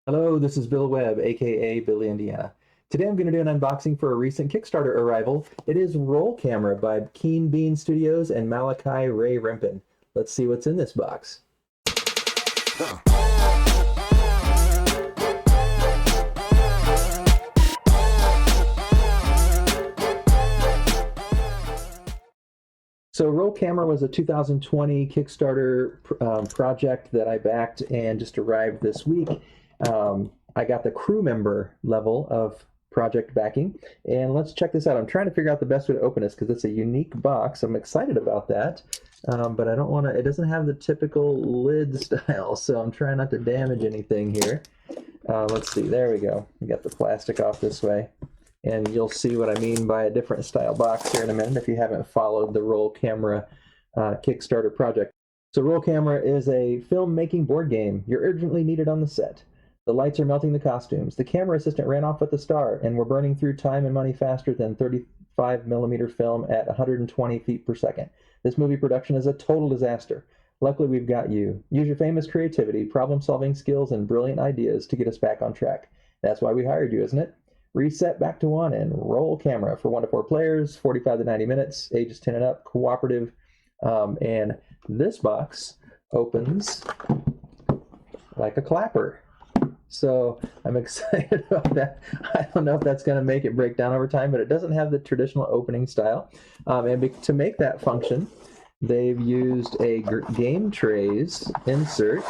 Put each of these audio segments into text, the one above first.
Hello, this is Bill Webb, aka Billy Indiana. Today I'm going to do an unboxing for a recent Kickstarter arrival. It is Roll Camera by Keen Bean Studios and Malachi Ray Rempen. Let's see what's in this box. So Roll Camera was a 2020 Kickstarter project that I backed and just arrived this week. I got the crew member level of project backing, and let's check this out. I'm trying to figure out the best way to open this because it's a unique box. I'm excited about that, but I don't want to, it doesn't have the typical lid style, so I'm trying not to damage anything here. Let's see, there we go. We got the plastic off this way, and you'll see what I mean by a different style box here in a minute if you haven't followed the Roll Camera Kickstarter project. So Roll Camera is a filmmaking board game. You're urgently needed on the set. The lights are melting the costumes. The camera assistant ran off with the star, and we're burning through time and money faster than 35mm film at 120 feet per second. This movie production is a total disaster. Luckily, we've got you. Use your famous creativity, problem-solving skills, and brilliant ideas to get us back on track. That's why we hired you, isn't it? Reset back to 1 and Roll Camera for 1 to 4 players, 45 to 90 minutes, ages 10 and up, cooperative. And this box opens like a clapper. So I'm excited about that. I don't know if that's going to make it break down over time, but it doesn't have the traditional opening style. And to make that function, they've used a game trays insert.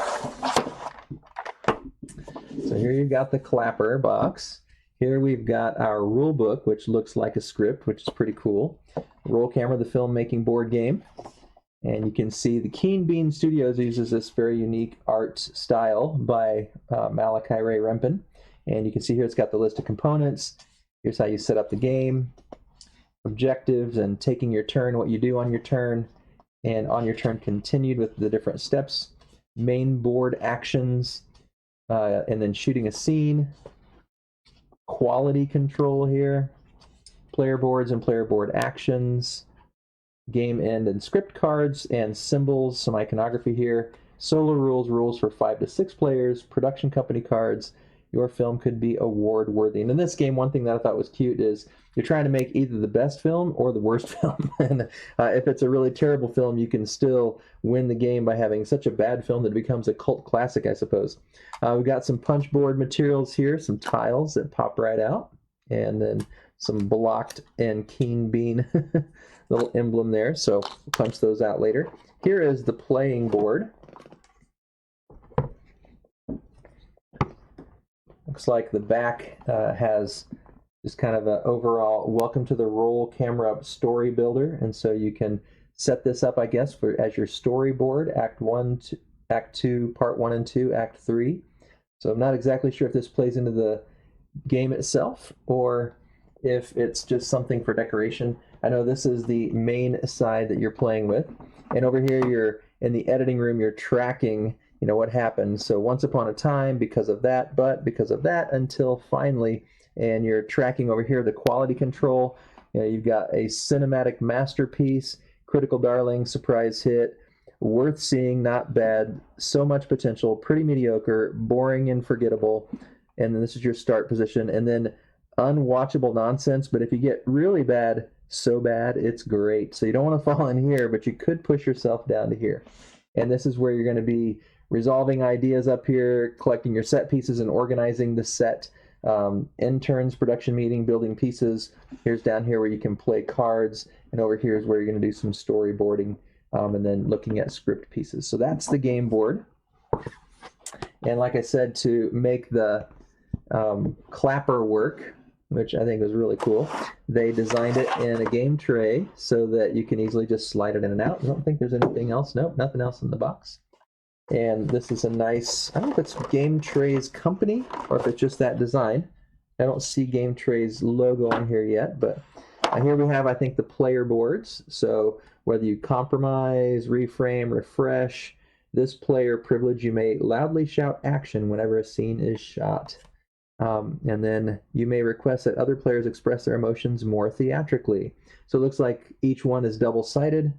So here you've got the clapper box. Here we've got our rule book, which looks like a script, which is pretty cool. Roll Camera, the filmmaking board game. And you can see the Keen Bean Studios uses this very unique art style by Malachi Ray Rempen. And you can see here it's got the list of components. Here's how you set up the game, objectives, and taking your turn, what you do on your turn, and on your turn continued with the different steps, main board actions, and then shooting a scene, quality control here, player boards and player board actions, game end and script cards and symbols, some iconography here, solo rules for 5 to 6 players, production company cards. Your film could be award worthy. And in this game, one thing that I thought was cute is you're trying to make either the best film or the worst film. And if it's a really terrible film, you can still win the game by having such a bad film that it becomes a cult classic, I suppose. We've got some punch board materials here, some tiles that pop right out, and then some blocked and Keen Bean little emblem there, so we'll punch those out later. Here is the playing board. Looks like the back has just kind of an overall welcome to the Roll Camera story builder, and so you can set this up, I guess, for as your storyboard, Act 1, Act 2, Part 1 and 2, Act 3. So I'm not exactly sure if this plays into the game itself or if it's just something for decoration. I know this is the main side that you're playing with, and over here you're in the editing room, you're tracking, you know, what happened. So once upon a time, because of that, but because of that, until finally, and you're tracking over here the quality control. You know, you've got a cinematic masterpiece, critical darling, surprise hit, worth seeing, not bad, so much potential, pretty mediocre, boring and forgettable, and then this is your start position, and then unwatchable nonsense, but if you get really bad, so bad it's great. So you don't want to fall in here, but you could push yourself down to here. And this is where you're going to be resolving ideas up here, collecting your set pieces and organizing the set, interns, production meeting, building pieces. Here's down here where you can play cards, and over here is where you're going to do some storyboarding, and then looking at script pieces. So that's the game board. And like I said, to make the clapper work, which I think was really cool, they designed it in a game tray so that you can easily just slide it in and out. I don't think there's anything else. Nope, nothing else in the box. And this is a nice, I don't know if it's Game Tray's company or if it's just that design. I don't see Game Tray's logo on here yet, but here we have, I think, the player boards. So whether you compromise, reframe, refresh, this player privilege, you may loudly shout action whenever a scene is shot. And then you may request that other players express their emotions more theatrically. So it looks like each one is double-sided.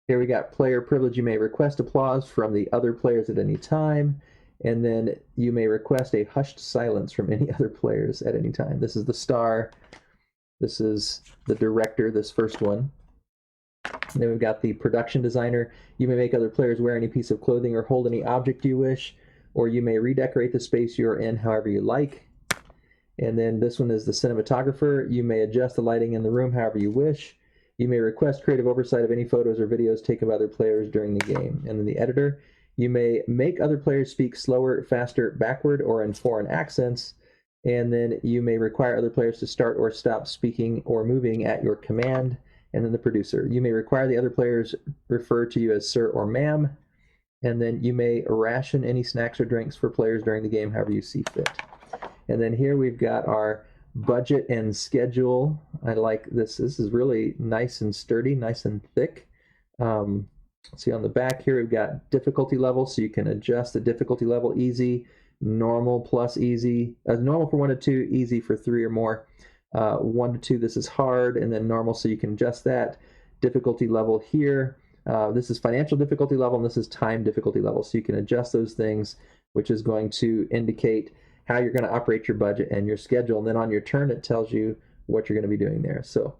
Here we got player privilege. You may request applause from the other players at any time. And then you may request a hushed silence from any other players at any time. This is the star. This is the director, this first one. And then we've got the production designer. You may make other players wear any piece of clothing or hold any object you wish, or you may redecorate the space you're in however you like. And then this one is the cinematographer. You may adjust the lighting in the room however you wish. You may request creative oversight of any photos or videos taken by other players during the game. And then the editor. You may make other players speak slower, faster, backward, or in foreign accents. And then you may require other players to start or stop speaking or moving at your command. And then the producer. You may require the other players refer to you as sir or ma'am. And then you may ration any snacks or drinks for players during the game however you see fit. And then here we've got our budget and schedule. I like this. This is really nice and sturdy, nice and thick. See on the back here, we've got difficulty level, so you can adjust the difficulty level: easy, normal plus easy, normal for 1 to 2, easy for 3 or more. 1 to 2, this is hard, and then normal, so you can adjust that. Difficulty level here, this is financial difficulty level, and this is time difficulty level, so you can adjust those things, which is going to indicate how you're going to operate your budget and your schedule. And then on your turn, it tells you what you're going to be doing there. So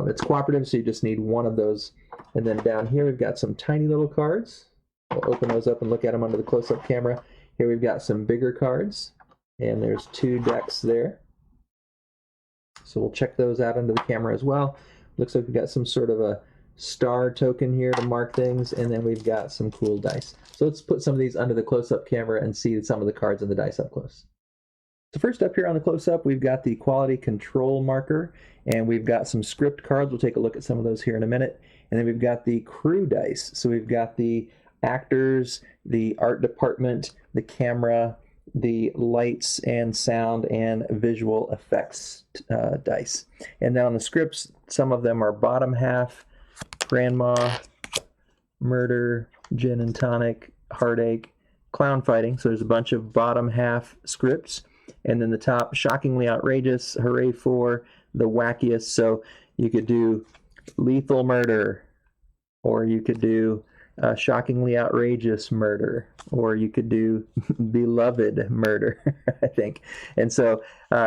it's cooperative, so you just need one of those. And then down here, we've got some tiny little cards. We'll open those up and look at them under the close-up camera. Here we've got some bigger cards, and there's 2 decks there. So we'll check those out under the camera as well. Looks like we've got some sort of a star token here to mark things, and then we've got some cool dice. So let's put some of these under the close-up camera and see some of the cards and the dice up close. So first up here on the close-up, we've got the quality control marker, and we've got some script cards. We'll take a look at some of those here in a minute. And then we've got the crew dice. So we've got the actors, the art department, the camera, the lights and sound and visual effects dice. And then on the scripts, some of them are bottom half, grandma, murder, gin and tonic, heartache, clown fighting. So there's a bunch of bottom half scripts. And then the top, shockingly outrageous, hooray for, the wackiest. So you could do lethal murder, or you could do shockingly outrageous murder, or you could do beloved murder, I think. And so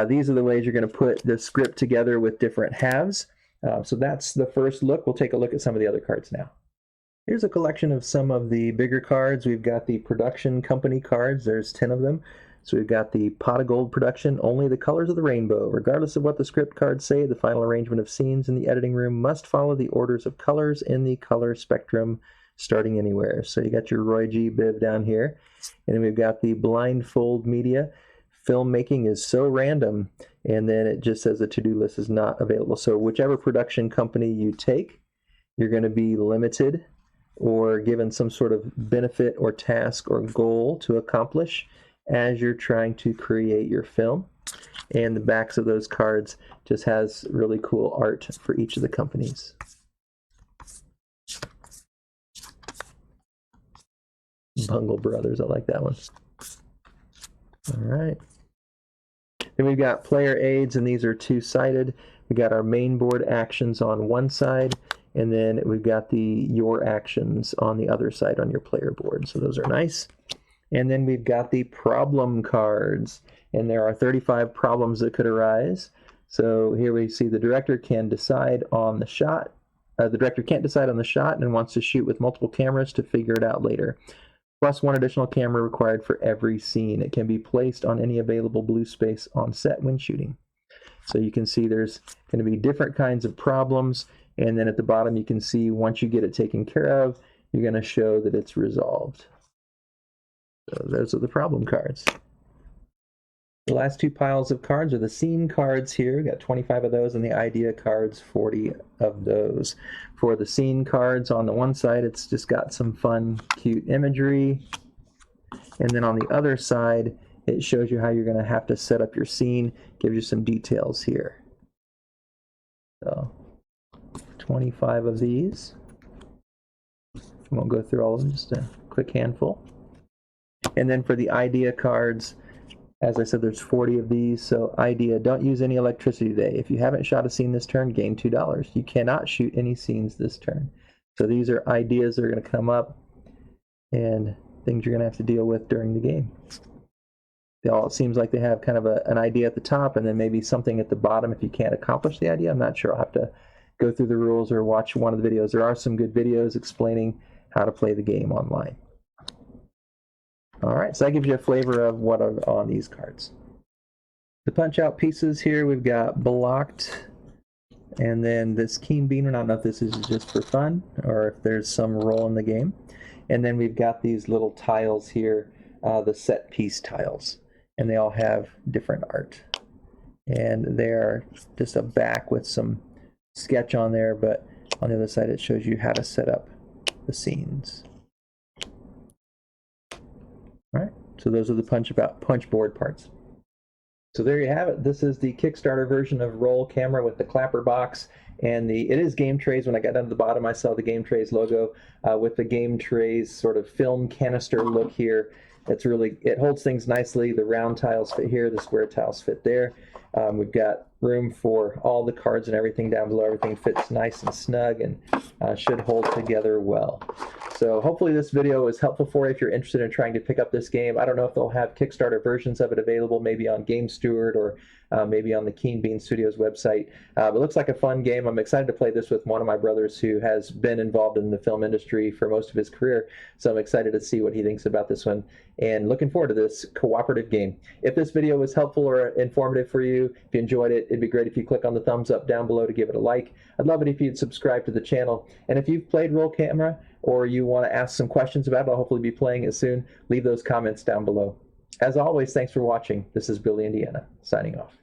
these are the ways you're going to put the script together with different halves. So that's the first look. We'll take a look at some of the other cards now. Here's a collection of some of the bigger cards. We've got the production company cards. There's 10 of them. So we've got the Pot of Gold production, only the colors of the rainbow. Regardless of what the script cards say, the final arrangement of scenes in the editing room must follow the orders of colors in the color spectrum, starting anywhere. So you got your Roy G. Biv down here. And then we've got the blindfold media. Filmmaking is so random. And then it just says the to-do list is not available. So whichever production company you take, you're going to be limited or given some sort of benefit or task or goal to accomplish as you're trying to create your film. And the backs of those cards just has really cool art for each of the companies. Bungle Brothers, I like that one. All right. Then we've got player aids, and these are 2-sided. We got our main board actions on one side, and then we've got the your actions on the other side on your player board. So those are nice. And then we've got the problem cards, and there are 35 problems that could arise. So here we see the director can decide on the shot. The director can't decide on the shot and wants to shoot with multiple cameras to figure it out later. Plus 1 additional camera required for every scene. It can be placed on any available blue space on set when shooting. So you can see there's going to be different kinds of problems, and then at the bottom you can see once you get it taken care of, you're going to show that it's resolved. So those are the problem cards. The last 2 piles of cards are the scene cards here. We've got 25 of those, and the idea cards, 40 of those. For the scene cards, on the one side, it's just got some fun, cute imagery. And then on the other side, it shows you how you're going to have to set up your scene, gives you some details here. So 25 of these. I won't go through all of them, just a quick handful. And then for the idea cards, as I said, there's 40 of these. So idea, don't use any electricity today. If you haven't shot a scene this turn, gain $2. You cannot shoot any scenes this turn. So these are ideas that are going to come up, and things you're going to have to deal with during the game. It seems like they have kind of an idea at the top and then maybe something at the bottom if you can't accomplish the idea. I'm not sure. I'll have to go through the rules or watch one of the videos. There are some good videos explaining how to play the game online. All right, so that gives you a flavor of what are on these cards. The punch-out pieces here, we've got blocked, and then this keen beaner. I don't know if this is just for fun or if there's some role in the game. And then we've got these little tiles here, the set piece tiles, and they all have different art. And they're just a back with some sketch on there, but on the other side it shows you how to set up the scenes. All right, so those are the punch board parts. So there you have it. This is the Kickstarter version of Roll Camera with the clapper box, and it is Game Trays. When I got down to the bottom, I saw the Game Trays logo with the Game Trays sort of film canister look here. It holds things nicely. The round tiles fit here, the square tiles fit there. We've got room for all the cards and everything down below. Everything fits nice and snug and should hold together well. So hopefully this video is helpful for you if you're interested in trying to pick up this game. I don't know if they'll have Kickstarter versions of it available, maybe on Game Steward or maybe on the Keen Bean Studios website. But it looks like a fun game. I'm excited to play this with one of my brothers who has been involved in the film industry for most of his career. So I'm excited to see what he thinks about this one and looking forward to this cooperative game. If this video was helpful or informative for you, if you enjoyed it, it'd be great if you click on the thumbs up down below to give it a like. I'd love it if you'd subscribe to the channel. And if you've played Roll Camera or you want to ask some questions about it, I'll hopefully be playing it soon. Leave those comments down below. As always, thanks for watching. This is Billy Indiana, signing off.